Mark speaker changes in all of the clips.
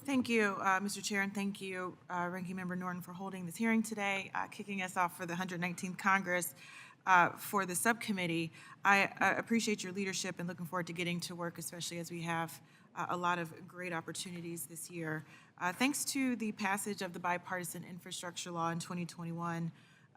Speaker 1: Thank you, Mr. Chair, and thank you, Ranking Member Norton, for holding this hearing today, kicking us off for the 119th Congress for the subcommittee. I appreciate your leadership and looking forward to getting to work, especially as we have a lot of great opportunities this year. Thanks to the passage of the bipartisan infrastructure law in 2021,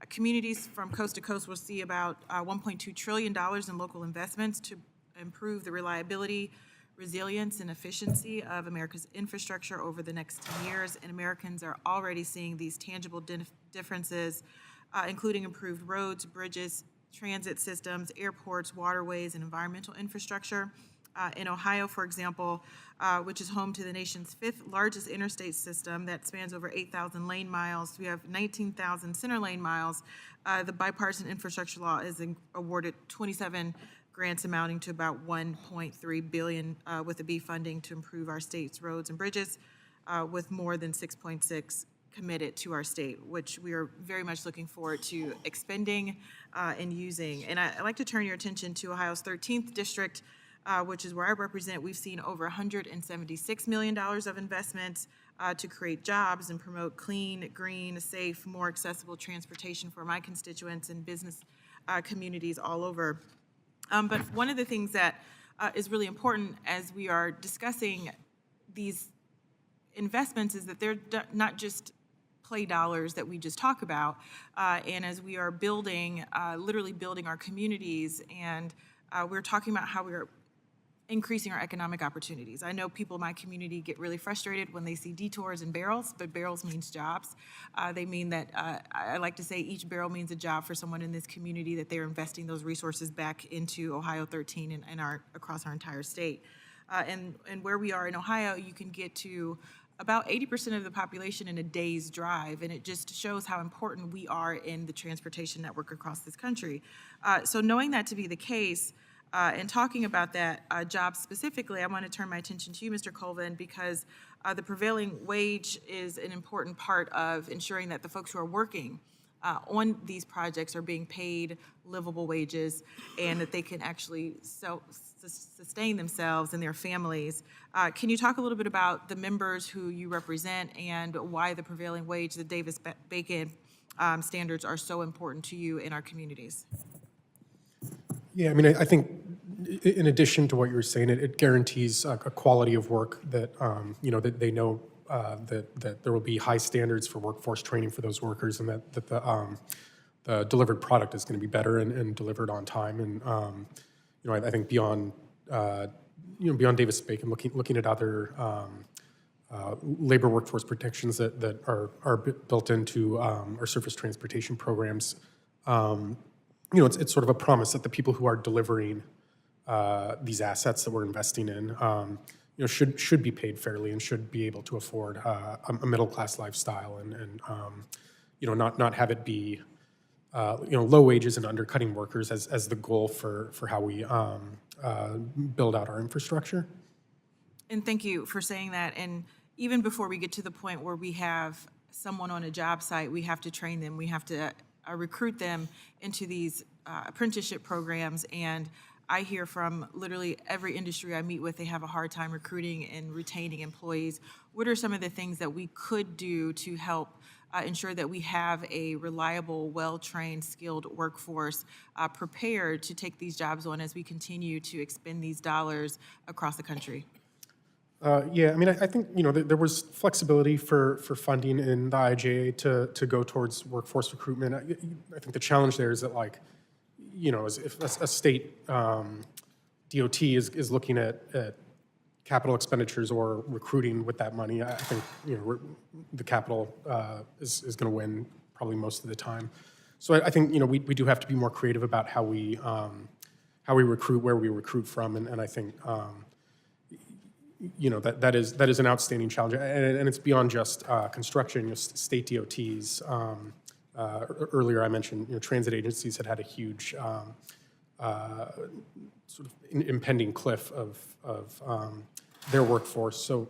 Speaker 1: communities from coast to coast will see about $1.2 trillion in local investments to improve the reliability, resilience, and efficiency of America's infrastructure over the next 10 years, and Americans are already seeing these tangible differences, including improved roads, bridges, transit systems, airports, waterways, and environmental infrastructure. In Ohio, for example, which is home to the nation's 5th largest interstate system that spans over 8,000 lane miles. We have 19,000 center lane miles. The bipartisan infrastructure law is awarded 27 grants amounting to about $1.3 billion with a B funding to improve our state's roads and bridges, with more than 6.6 committed to our state, which we are very much looking forward to expending and using. And I'd like to turn your attention to Ohio's 13th district, which is where I represent. We've seen over $176 million of investments to create jobs and promote clean, green, safe, more accessible transportation for my constituents and business communities all over. But one of the things that is really important as we are discussing these investments is that they're not just play dollars that we just talk about, and as we are building, literally building our communities, and we're talking about how we're increasing our economic opportunities. I know people in my community get really frustrated when they see detours and barrels, but barrels means jobs. They mean that, I like to say each barrel means a job for someone in this community, that they're investing those resources back into Ohio 13 and across our entire state. And where we are in Ohio, you can get to about 80% of the population in a day's drive, and it just shows how important we are in the transportation network across this country. So knowing that to be the case, and talking about that job specifically, I want to turn my attention to you, Mr. Colvin, because the prevailing wage is an important part of ensuring that the folks who are working on these projects are being paid livable wages and that they can actually sustain themselves and their families. Can you talk a little bit about the members who you represent and why the prevailing wage, the Davis-Bacon standards, are so important to you in our communities?
Speaker 2: Yeah, I mean, I think in addition to what you were saying, it guarantees a quality of work that, that they know that there will be high standards for workforce training for those workers, and that the delivered product is going to be better and delivered on time. And, I think beyond Davis-Bacon, looking at other labor workforce protections that are built into our surface transportation programs, it's sort of a promise that the people who are delivering these assets that we're investing in, should be paid fairly and should be able to afford a middle-class lifestyle and not have it be, low wages and undercutting workers as the goal for how we build out our infrastructure.
Speaker 1: And thank you for saying that. And even before we get to the point where we have someone on a job site, we have to train them. We have to recruit them into these apprenticeship programs. And I hear from literally every industry I meet with, they have a hard time recruiting and retaining employees. What are some of the things that we could do to help ensure that we have a reliable, well-trained, skilled workforce prepared to take these jobs on as we continue to expend these dollars across the country?
Speaker 2: Yeah, I mean, I think, there was flexibility for funding in the IIJA to go towards workforce recruitment. I think the challenge there is that, if a state DOT is looking at capital expenditures or recruiting with that money, I think, the capital is going to win probably most of the time. So I think, we do have to be more creative about how we recruit, where we recruit from, and I think, that is an outstanding challenge, and it's beyond just construction. State DOTs. Earlier, I mentioned transit agencies had a huge sort of impending cliff of their workforce. So,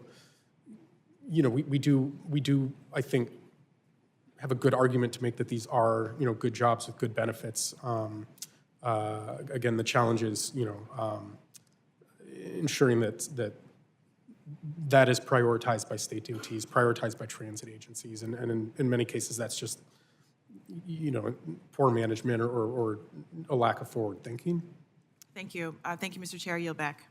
Speaker 2: we do I think have a good argument to make that these are good jobs with good benefits. Again, the challenge is ensuring that that is prioritized by state DOTs, prioritized by transit agencies, and in many cases, that's just, poor management or a lack of forward thinking.
Speaker 1: Thank you. Thank you, Mr. Chair. I yield back.